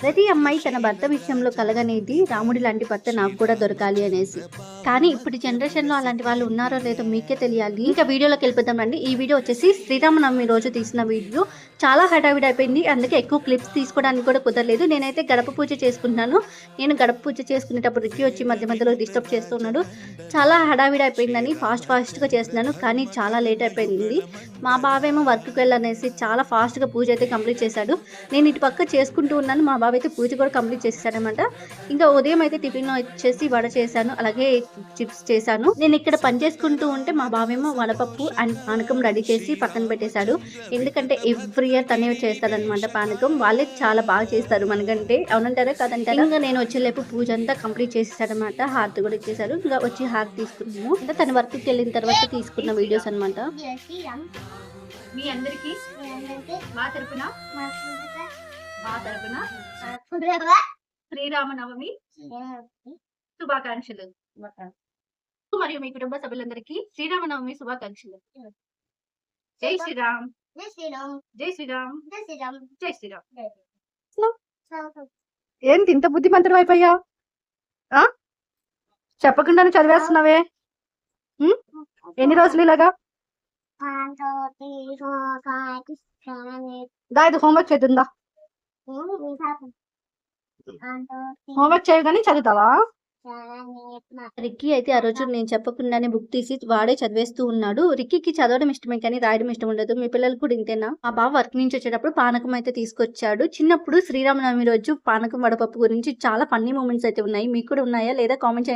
ప్రతి అమ్మాయి తన భర్త విషయంలో కలగనేది రాముడి లాంటి భర్త నాకు కూడా దొరకాలి అనేసి. కానీ ఇప్పుడు జనరేషన్లో అలాంటి వాళ్ళు ఉన్నారో లేదో మీకే తెలియాలి. ఇంకా వీడియోలోకి వెళ్ళిపోదామండి. ఈ వీడియో వచ్చేసి శ్రీరామనవమి రోజు తీసిన వీడియో. చాలా హడావిడి అయిపోయింది, అందుకే ఎక్కువ క్లిప్స్ తీసుకోవడానికి కూడా కుదరలేదు. నేనైతే గడప పూజ చేసుకుంటున్నాను. నేను గడప పూజ చేసుకునేటప్పుడు రిక్కి వచ్చి మధ్య మధ్యలో డిస్టర్బ్ చేస్తున్నాడు. చాలా హడావిడి అయిపోయిందని ఫాస్ట్గా చేస్తున్నాను, కానీ చాలా లేట్ అయిపోయింది. మా బావేమో వర్క్కి వెళ్ళనేసి చాలా ఫాస్ట్గా పూజ అయితే కంప్లీట్ చేశాడు. నేను ఇటు పక్క చేసుకుంటూ ఉన్నాను, మా బాబు అయితే పూజ కూడా కంప్లీట్ చేసేసాడనమాట. ఇంకా ఉదయం అయితే టిఫిన్ వచ్చేసి వడ చేశాను, అలాగే చిప్స్ చేశాను. నేను ఇక్కడ పని చేసుకుంటూ ఉంటే మా బావేమో వడపప్పు అండ్ పానకం రెడీ చేసి పక్కన పెట్టేశాడు. ఎందుకంటే ఎవ్రీ ఇయర్ తనే చేస్తాడనమాట పానకం. వాళ్ళే చాలా బాగా చేస్తారు మనకంటే, అవునంటారా కాదంటారా. ఇంకా నేను వచ్చేలేపు పూజ అంతా కంప్లీట్ చేసేసాడనమాట. హారతి కూడా ఇచ్చేసాడు. ఇంకా వచ్చి హారతి తీసుకున్నాము. అంటే తన వర్క్కి వెళ్ళిన తర్వాత తీసుకున్న వీడియోస్ అనమాట. మీ అందరికి మా తరపున శ్రీరామనవమి శుభాకాంక్షలు. మరియు మీ కుటుంబ సభ్యులందరికీ శ్రీరామనవమి శుభాకాంక్షలు. జై శ్రీరామ్, జై శ్రీరామ్, జై శ్రీరామ్, జై శ్రీరామ్, జై శ్రీరామ్. ఏంటి ఇంత బుద్ధిమంతుడు అయిపోయా? చెప్పకుండానే చదివేస్తున్నావే. ఎన్ని రోజులు ఇలాగా? ఇది హోంవర్క్ చేద్దా? హోంవర్క్ చేయగానే చదువుతావా? రిక్కీ అయితే ఆ రోజు నేను చెప్పకుండానే బుక్ తీసి వాడే చదివేస్తూ ఉన్నాడు. రిక్కీకి చదవడం ఇష్టమే కానీ రాయడం ఇష్టం ఉండదు. మీ పిల్లలు కూడా ఇంతేనా? మా బావ వర్క్ నుంచి వచ్చేటప్పుడు పానకం అయితే తీసుకొచ్చాడు. చిన్నప్పుడు శ్రీరామనవమి రోజు పానకం వడపప్పు గురించి చాలా ఫన్నీ మూమెంట్స్ అయితే ఉన్నాయి. మీకు కూడా ఉన్నాయా లేదా కామెంట్ చేయండి.